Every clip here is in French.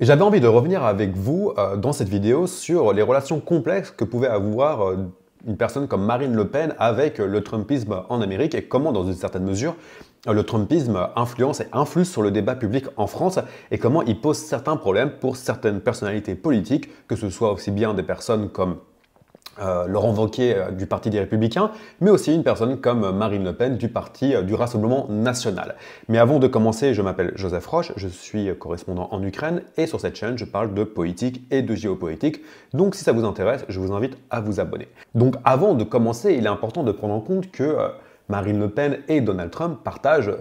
J'avais envie de revenir avec vous dans cette vidéo sur les relations complexes que pouvait avoir une personne comme Marine Le Pen avec le Trumpisme en Amérique et comment, dans une certaine mesure, le Trumpisme influence et influe sur le débat public en France et comment il pose certains problèmes pour certaines personnalités politiques, que ce soit aussi bien des personnes comme Laurent Wauquiez du Parti des Républicains, mais aussi une personne comme Marine Le Pen du Parti du Rassemblement National. Mais avant de commencer, je m'appelle Joseph Roche, je suis correspondant en Ukraine et sur cette chaîne, je parle de politique et de géopolitique. Donc si ça vous intéresse, je vous invite à vous abonner. Donc avant de commencer, il est important de prendre en compte que Marine Le Pen et Donald Trump partagent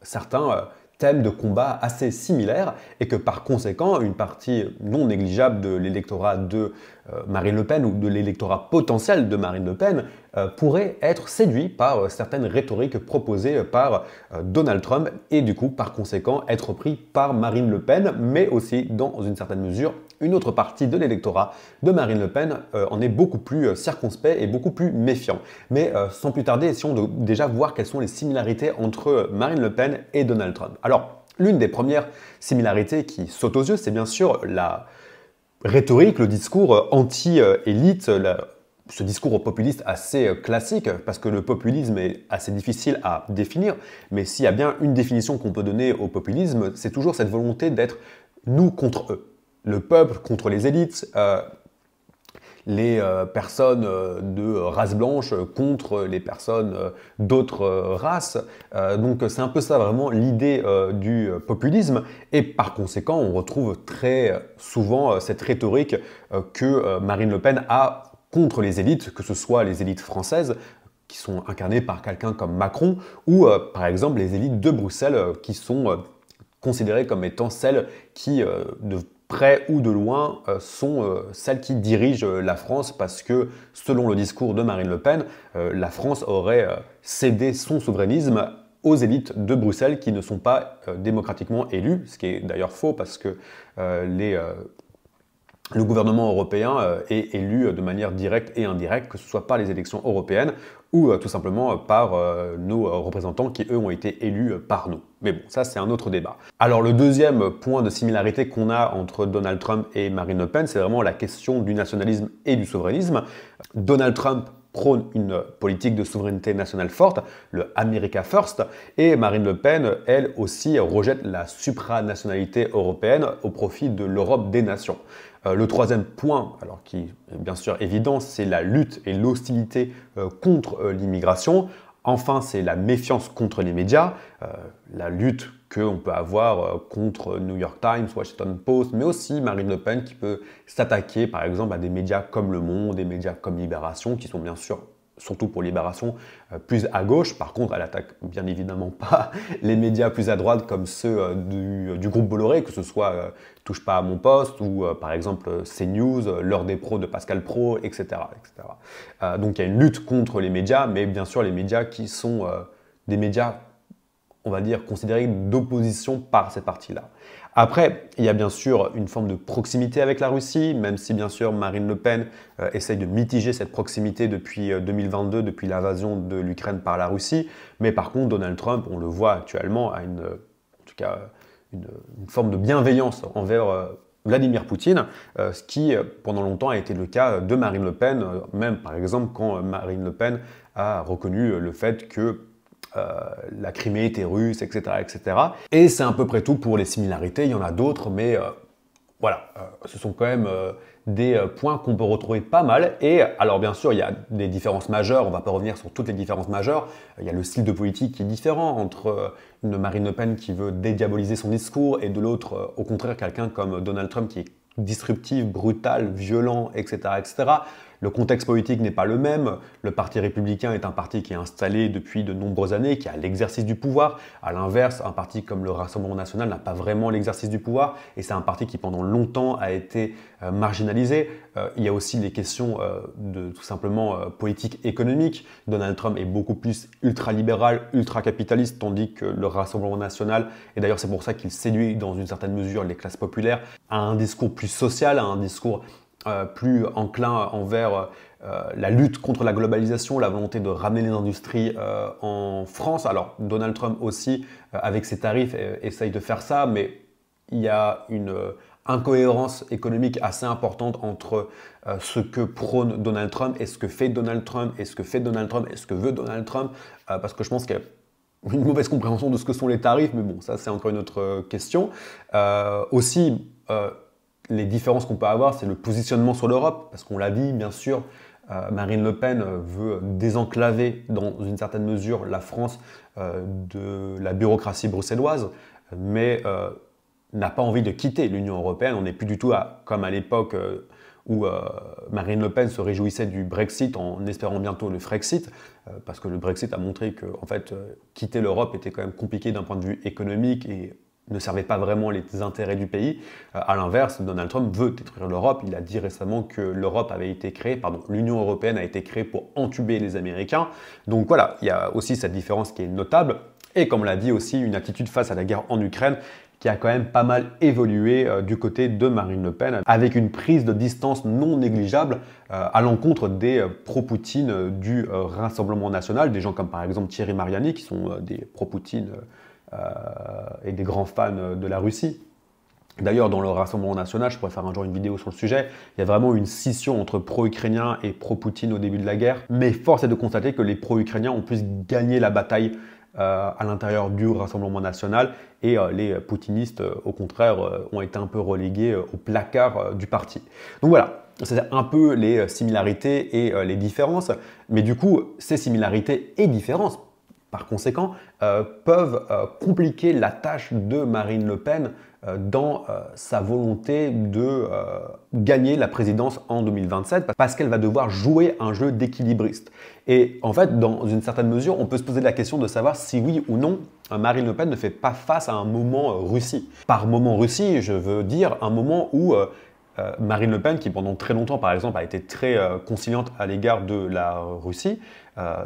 certains thèmes de combat assez similaires et que par conséquent, une partie non négligeable de l'électorat de Marine Le Pen ou de l'électorat potentiel de Marine Le Pen pourrait être séduit par certaines rhétoriques proposées par Donald Trump et du coup, par conséquent, être pris par Marine Le Pen, mais aussi, dans une certaine mesure, une autre partie de l'électorat de Marine Le Pen en est beaucoup plus circonspect et beaucoup plus méfiant. Mais sans plus tarder, essayons de déjà voir quelles sont les similarités entre Marine Le Pen et Donald Trump. Alors, l'une des premières similarités qui saute aux yeux, c'est bien sûr la rhétorique, le discours anti-élite, ce discours populiste assez classique, parce que le populisme est assez difficile à définir, mais s'il y a bien une définition qu'on peut donner au populisme, c'est toujours cette volonté d'être nous contre eux. Le peuple contre les élites, les personnes de race blanche contre les personnes d'autres races. Donc c'est un peu ça vraiment l'idée du populisme et par conséquent on retrouve très souvent cette rhétorique que Marine Le Pen a contre les élites, que ce soit les élites françaises qui sont incarnées par quelqu'un comme Macron ou par exemple les élites de Bruxelles qui sont considérées comme étant celles qui de près ou de loin, sont celles qui dirigent la France parce que, selon le discours de Marine Le Pen, la France aurait cédé son souverainisme aux élites de Bruxelles qui ne sont pas démocratiquement élues, ce qui est d'ailleurs faux parce que le gouvernement européen est élu de manière directe et indirecte, que ce soit par les élections européennes ou tout simplement par nos représentants qui, eux, ont été élus par nous. Mais bon, ça, c'est un autre débat. Alors, le deuxième point de similarité qu'on a entre Donald Trump et Marine Le Pen, c'est vraiment la question du nationalisme et du souverainisme. Donald Trump prône une politique de souveraineté nationale forte, le America First, et Marine Le Pen, elle aussi, rejette la supranationalité européenne au profit de l'Europe des nations. Le troisième point, alors qui est bien sûr évident, c'est la lutte et l'hostilité contre l'immigration. Enfin, c'est la méfiance contre les médias, la lutte qu'on peut avoir contre New York Times, Washington Post, mais aussi Marine Le Pen qui peut s'attaquer par exemple à des médias comme Le Monde, des médias comme Libération, qui sont bien sûr, surtout pour Libération, plus à gauche. Par contre, elle attaque bien évidemment pas les médias plus à droite comme ceux du groupe Bolloré, que ce soit Touche pas à mon poste ou par exemple CNews, L'heure des pros de Pascal Praud, etc. etc. Donc il y a une lutte contre les médias, mais bien sûr les médias qui sont des médias, on va dire, considérés d'opposition par cette partie-là. Après, il y a bien sûr une forme de proximité avec la Russie, même si bien sûr Marine Le Pen essaye de mitiger cette proximité depuis 2022, depuis l'invasion de l'Ukraine par la Russie. Mais par contre, Donald Trump, on le voit actuellement, a en tout cas, une forme de bienveillance envers Vladimir Poutine, ce qui pendant longtemps a été le cas de Marine Le Pen, même par exemple quand Marine Le Pen a reconnu le fait que la Crimée était russe, etc. etc. Et c'est à peu près tout pour les similarités, il y en a d'autres, mais voilà, ce sont quand même des points qu'on peut retrouver pas mal. Et alors bien sûr, il y a des différences majeures, on ne va pas revenir sur toutes les différences majeures. Il y a le style de politique qui est différent entre une Marine Le Pen qui veut dédiaboliser son discours et de l'autre, au contraire, quelqu'un comme Donald Trump qui est disruptif, brutal, violent, etc. etc. Le contexte politique n'est pas le même. Le Parti républicain est un parti qui est installé depuis de nombreuses années, qui a l'exercice du pouvoir. À l'inverse, un parti comme le Rassemblement national n'a pas vraiment l'exercice du pouvoir et c'est un parti qui pendant longtemps a été marginalisé. Il y a aussi les questions de tout simplement politique économique. Donald Trump est beaucoup plus ultra-libéral, ultra-capitaliste, tandis que le Rassemblement national, et d'ailleurs c'est pour ça qu'il séduit dans une certaine mesure les classes populaires, a un discours plus social, a un discours plus enclin envers la lutte contre la globalisation, la volonté de ramener les industries en France. Alors Donald Trump aussi, avec ses tarifs, essaye de faire ça, mais il y a incohérence économique assez importante entre ce que prône Donald Trump et ce que fait Donald Trump et ce que fait Donald Trump et ce que veut Donald Trump, parce que je pense qu'il y a une mauvaise compréhension de ce que sont les tarifs, mais bon, ça c'est encore une autre question. Aussi, les différences qu'on peut avoir, c'est le positionnement sur l'Europe, parce qu'on l'a dit, bien sûr, Marine Le Pen veut désenclaver dans une certaine mesure la France de la bureaucratie bruxelloise, mais n'a pas envie de quitter l'Union européenne. On n'est plus du tout comme à l'époque où Marine Le Pen se réjouissait du Brexit en espérant bientôt le Frexit, parce que le Brexit a montré que en fait, quitter l'Europe était quand même compliqué d'un point de vue économique et ne servait pas vraiment les intérêts du pays. À l'inverse, Donald Trump veut détruire l'Europe. Il a dit récemment que l'Union européenne a été créée pour entuber les Américains. Donc voilà, il y a aussi cette différence qui est notable. Et comme l'a dit aussi, une attitude face à la guerre en Ukraine qui a quand même pas mal évolué du côté de Marine Le Pen, avec une prise de distance non négligeable à l'encontre des pro-Poutine du Rassemblement national, des gens comme par exemple Thierry Mariani, qui sont des pro-Poutine et des grands fans de la Russie. D'ailleurs, dans le Rassemblement national, je pourrais faire un jour une vidéo sur le sujet, il y a vraiment une scission entre pro-ukrainiens et pro-Poutine au début de la guerre. Mais force est de constater que les pro-ukrainiens ont plus gagné la bataille à l'intérieur du Rassemblement national et les poutinistes, au contraire, ont été un peu relégués au placard du parti. Donc voilà, c'est un peu les similarités et les différences. Mais du coup, ces similarités et différences, par conséquent, peuvent compliquer la tâche de Marine Le Pen dans sa volonté de gagner la présidence en 2027, parce qu'elle va devoir jouer un jeu d'équilibriste. Et en fait, dans une certaine mesure, on peut se poser la question de savoir si oui ou non Marine Le Pen ne fait pas face à un moment Russie. Par moment Russie, je veux dire un moment où Marine Le Pen, qui pendant très longtemps, par exemple, a été très conciliante à l'égard de la Russie,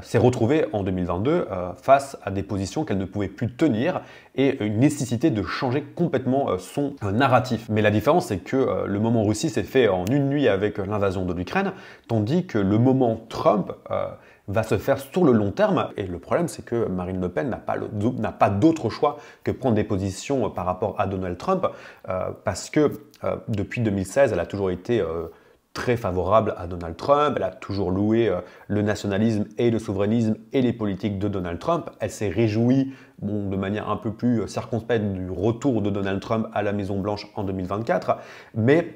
s'est retrouvée en 2022 face à des positions qu'elle ne pouvait plus tenir et une nécessité de changer complètement son narratif. Mais la différence, c'est que le moment Russie s'est fait en une nuit avec l'invasion de l'Ukraine, tandis que le moment Trump va se faire sur le long terme. Et le problème, c'est que Marine Le Pen n'a pas d'autre choix que prendre des positions par rapport à Donald Trump, parce que depuis 2016, elle a toujours été très favorable à Donald Trump, elle a toujours loué le nationalisme et le souverainisme et les politiques de Donald Trump. Elle s'est réjouie de manière un peu plus circonspecte du retour de Donald Trump à la Maison-Blanche en 2024. Mais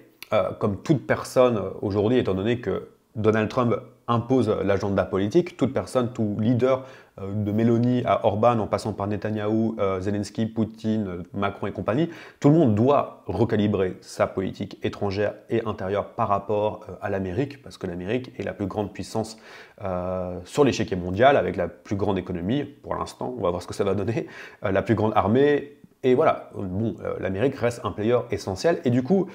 comme toute personne aujourd'hui, étant donné que Donald Trump impose l'agenda politique, toute personne, tout leader, de Mélanie à Orban, en passant par Netanyahou, Zelensky, Poutine, Macron et compagnie, tout le monde doit recalibrer sa politique étrangère et intérieure par rapport à l'Amérique, parce que l'Amérique est la plus grande puissance sur l'échiquier mondial, avec la plus grande économie, pour l'instant, on va voir ce que ça va donner, la plus grande armée, et voilà, l'Amérique reste un player essentiel, et du coup,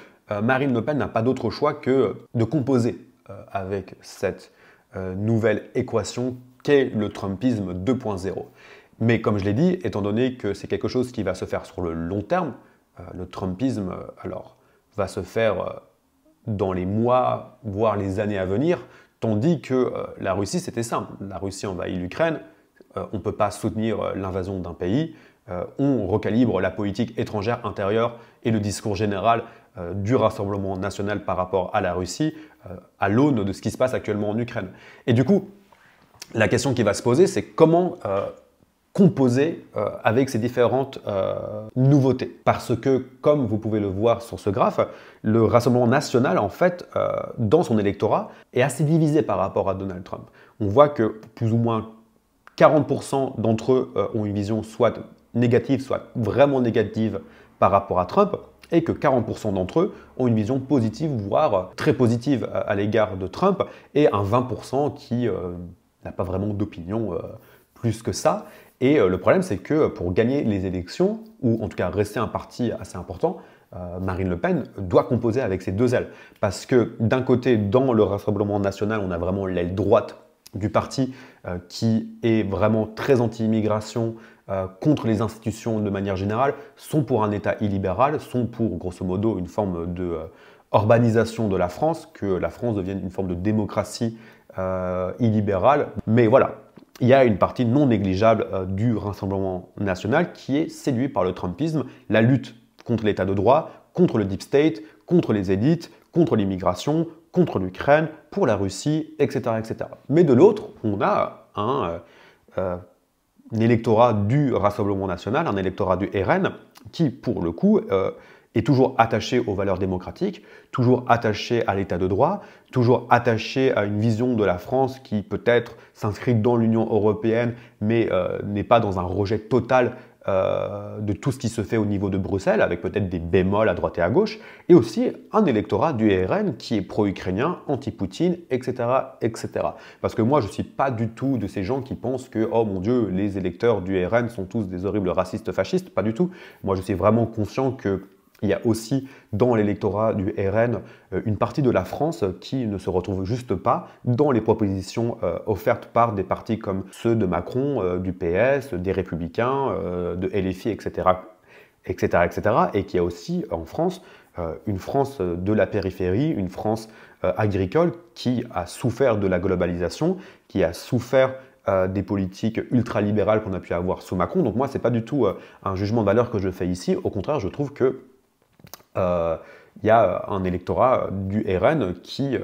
Marine Le Pen n'a pas d'autre choix que de composer avec cette nouvelle équation qu'est le Trumpisme 2.0. Mais comme je l'ai dit, étant donné que c'est quelque chose qui va se faire sur le long terme, le Trumpisme va se faire dans les mois, voire les années à venir, tandis que la Russie, c'était simple. La Russie envahit l'Ukraine, on ne peut pas soutenir l'invasion d'un pays, on recalibre la politique étrangère intérieure et le discours général du Rassemblement national par rapport à la Russie à l'aune de ce qui se passe actuellement en Ukraine. Et du coup, la question qui va se poser, c'est comment composer avec ces différentes nouveautés. Parce que, comme vous pouvez le voir sur ce graphe, le Rassemblement national, en fait, dans son électorat, est assez divisé par rapport à Donald Trump. On voit que plus ou moins 40% d'entre eux ont une vision soit négative, soit vraiment négative par rapport à Trump, et que 40% d'entre eux ont une vision positive, voire très positive à l'égard de Trump, et un 20% qui n'a pas vraiment d'opinion plus que ça. Et le problème, c'est que pour gagner les élections, ou en tout cas rester un parti assez important, Marine Le Pen doit composer avec ses deux ailes. Parce que d'un côté, dans le Rassemblement national, on a vraiment l'aile droite du parti qui est vraiment très anti-immigration, contre les institutions de manière générale, sont pour un État illibéral, sont pour grosso modo une forme de urbanisation de la France, que la France devienne une forme de démocratie illibérale. Mais voilà, il y a une partie non négligeable du Rassemblement national qui est séduit par le Trumpisme, la lutte contre l'état de droit, contre le deep state, contre les élites, contre l'immigration, contre l'Ukraine, pour la Russie, etc., etc. Mais de l'autre, on a un électorat du Rassemblement national, un électorat du RN, qui, pour le coup, est toujours attaché aux valeurs démocratiques, toujours attaché à l'état de droit, toujours attaché à une vision de la France qui peut-être s'inscrit dans l'Union européenne, mais n'est pas dans un rejet total de tout ce qui se fait au niveau de Bruxelles, avec peut-être des bémols à droite et à gauche, et aussi un électorat du RN qui est pro-ukrainien, anti-Poutine, etc., etc. Parce que moi, je ne suis pas du tout de ces gens qui pensent que, oh mon Dieu, les électeurs du RN sont tous des horribles racistes fascistes, pas du tout. Moi, je suis vraiment conscient que il y a aussi dans l'électorat du RN une partie de la France qui ne se retrouve juste pas dans les propositions offertes par des partis comme ceux de Macron, du PS, des Républicains, de LFI, etc., etc., etc. Et qu'il y a aussi en France une France de la périphérie, une France agricole qui a souffert de la globalisation, qui a souffert des politiques ultralibérales qu'on a pu avoir sous Macron. Donc moi, ce n'est pas du tout un jugement de valeur que je fais ici. Au contraire, je trouve que il y a un électorat du RN qui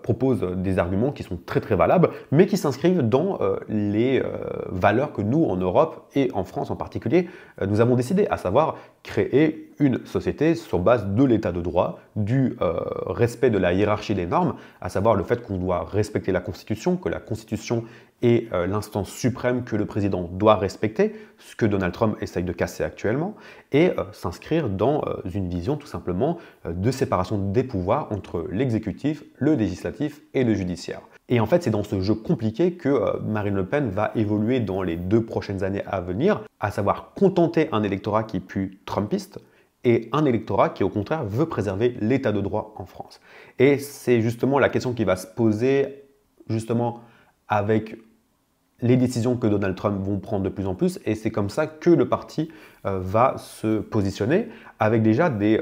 propose des arguments qui sont très très valables, mais qui s'inscrivent dans les valeurs que nous, en Europe et en France en particulier, nous avons décidé, à savoir créer une société sur base de l'état de droit, du respect de la hiérarchie des normes, à savoir le fait qu'on doit respecter la Constitution, que la Constitution est l'instance suprême que le président doit respecter, ce que Donald Trump essaye de casser actuellement, et s'inscrire dans une vision tout simplement de séparation des pouvoirs entre l'exécutif, le législatif et le judiciaire. Et en fait, c'est dans ce jeu compliqué que Marine Le Pen va évoluer dans les 2 prochaines années à venir, à savoir contenter un électorat qui est plus trumpiste et un électorat qui, au contraire, veut préserver l'état de droit en France. Et c'est justement la question qui va se poser justement avec les décisions que Donald Trump vont prendre de plus en plus, et c'est comme ça que le parti va se positionner, avec déjà des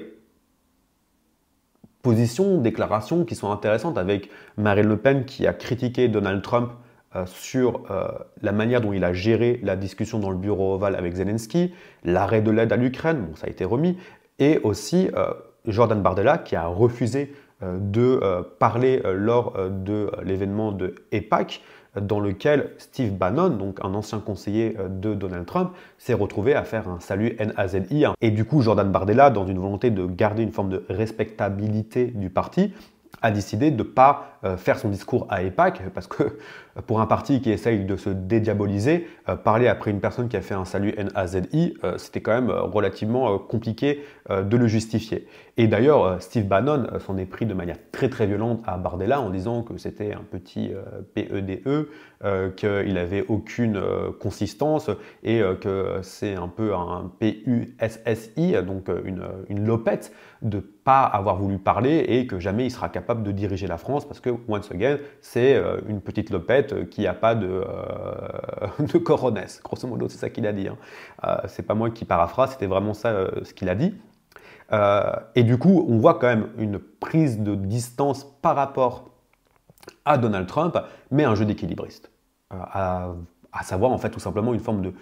positions, déclarations qui sont intéressantes, avec Marine Le Pen qui a critiqué Donald Trump sur la manière dont il a géré la discussion dans le bureau ovale avec Zelensky, l'arrêt de l'aide à l'Ukraine, bon, ça a été remis, et aussi Jordan Bardella qui a refusé de parler lors de l'événement de EPAC, dans lequel Steve Bannon, donc un ancien conseiller de Donald Trump, s'est retrouvé à faire un salut NAZI. Et du coup, Jordan Bardella, dans une volonté de garder une forme de respectabilité du parti, a décidé de ne pas faire son discours à EPAC, parce que pour un parti qui essaye de se dédiaboliser, parler après une personne qui a fait un salut NAZI, c'était quand même relativement compliqué de le justifier. Et d'ailleurs, Steve Bannon s'en est pris de manière très très violente à Bardella en disant que c'était un petit PEDE, qu'il n'avait aucune consistance et que c'est un peu un PUSSI, donc une lopette, de pas avoir voulu parler et que jamais il sera capable de diriger la France parce que, once again, c'est une petite lopette qui n'a pas de coronesse. Grosso modo, c'est ça qu'il a dit. Hein. C'est pas moi qui paraphrase, c'était vraiment ça ce qu'il a dit. Et du coup, on voit quand même une prise de distance par rapport à Donald Trump, mais un jeu d'équilibriste. À savoir, en fait, tout simplement une forme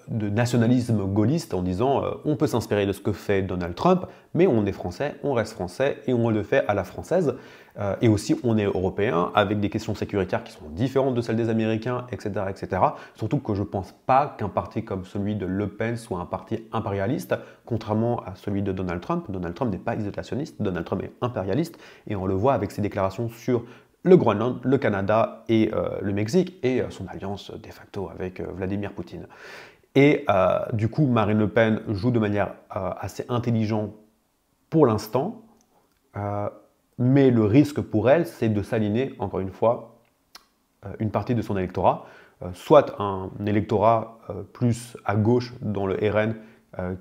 de nationalisme gaulliste en disant on peut s'inspirer de ce que fait Donald Trump, mais on est français, on reste français et on le fait à la française. Et aussi, on est européen avec des questions sécuritaires qui sont différentes de celles des Américains, etc. etc. Surtout que je ne pense pas qu'un parti comme celui de Le Pen soit un parti impérialiste, contrairement à celui de Donald Trump. Donald Trump n'est pas isolationniste, Donald Trump est impérialiste, et on le voit avec ses déclarations sur le Groenland, le Canada et le Mexique, et son alliance de facto avec Vladimir Poutine. Et du coup, Marine Le Pen joue de manière assez intelligente pour l'instant, mais le risque pour elle, c'est de s'aligner, encore une fois, une partie de son électorat, soit un électorat plus à gauche dans le RN,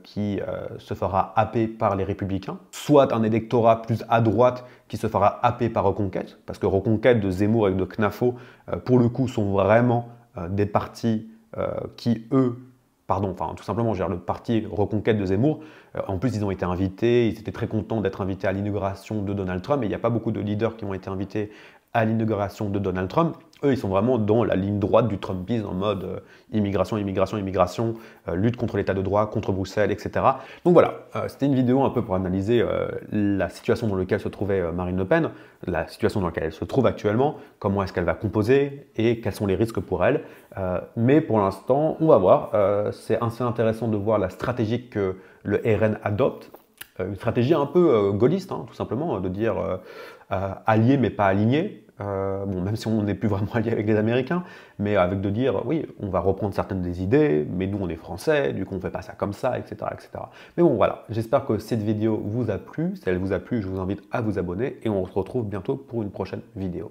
qui se fera happer par les Républicains, soit un électorat plus à droite qui se fera happer par Reconquête, parce que Reconquête de Zemmour et de Knafo, pour le coup, sont vraiment des partis qui, eux, tout simplement, le parti Reconquête de Zemmour. En plus, ils ont été invités, ils étaient très contents d'être invités à l'inauguration de Donald Trump, et il n'y a pas beaucoup de leaders qui ont été invités à l'inauguration de Donald Trump. Eux, ils sont vraiment dans la ligne droite du Trumpisme en mode immigration, immigration, immigration, lutte contre l'état de droit, contre Bruxelles, etc. Donc voilà, c'était une vidéo un peu pour analyser la situation dans laquelle se trouvait Marine Le Pen, la situation dans laquelle elle se trouve actuellement, comment est-ce qu'elle va composer et quels sont les risques pour elle. Mais pour l'instant, on va voir. C'est assez intéressant de voir la stratégie que le RN adopte. Une stratégie un peu gaulliste, hein, tout simplement, de dire allié mais pas aligné. Bon, même si on n'est plus vraiment allié avec les Américains, mais avec de dire, oui, on va reprendre certaines des idées, mais nous on est français, du coup on ne fait pas ça comme ça, etc., etc. Mais bon, voilà, j'espère que cette vidéo vous a plu. Si elle vous a plu, je vous invite à vous abonner et on se retrouve bientôt pour une prochaine vidéo.